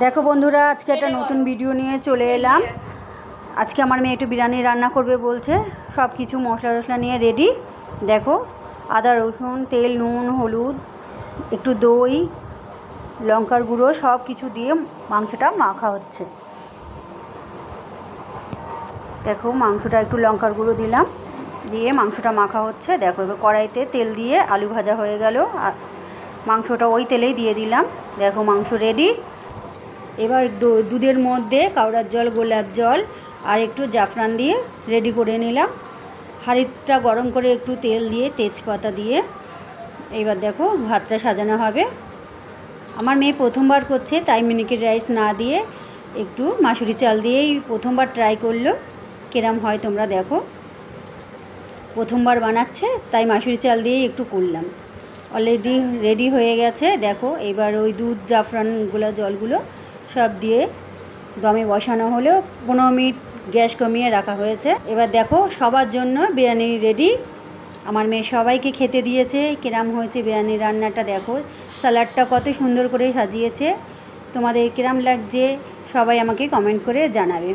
দেখো বন্ধুরা, আজকে একটা নতুন ভিডিও নিয়ে চলে এলাম। আজকে আমার মেয়ে একটু বিরিয়ানি রান্না করবে বলছে। সব কিছু মশলা টশলা নিয়ে রেডি। দেখো, আদা রসুন, তেল, নুন, হলুদ, একটু দই, লঙ্কার গুঁড়ো সব কিছু দিয়ে মাংসটা মাখা হচ্ছে। দেখো, মাংসটা একটু লঙ্কার গুঁড়ো দিলাম, দিয়ে মাংসটা মাখা হচ্ছে। দেখো, এবার কড়াইতে তেল দিয়ে আলু ভাজা হয়ে গেল, আর মাংসটা ওই তেলেই দিয়ে দিলাম। দেখো, মাংস রেডি। এবার দুধের মধ্যে কাওড়ার জল, গোলাপ জল আর একটু জাফরান দিয়ে রেডি করে নিলাম। হাঁড়িটা গরম করে একটু তেল দিয়ে তেজপাতা দিয়ে এবার দেখো ভাতটা সাজানো হবে। আমার মেয়ে প্রথমবার করছে, তাই মিনিকেট রাইস না দিয়ে একটু মাসুরি চাল দিয়েই প্রথমবার ট্রাই করলো। কিরম হয় তোমরা দেখো। প্রথমবার বানাচ্ছে, তাই মাসুরি চাল দিয়েই একটু করলাম। অলরেডি রেডি হয়ে গেছে। দেখো, এবার ওই দুধ, জাফরানগুলো, জলগুলো সব দিয়ে দমে বসানো হলেও 15 মিনিট গ্যাস কমিয়ে রাখা হয়েছে। এবার দেখো, সবার জন্য বিরিয়ানি রেডি। আমার মেয়ে সবাইকে খেতে দিয়েছে। কিরম হয়েছে বিরিয়ানি রান্নাটা দেখো। স্যালাডটা কত সুন্দর করে সাজিয়েছে। তোমাদের কিরম লাগছে সবাই আমাকে কমেন্ট করে জানাবে।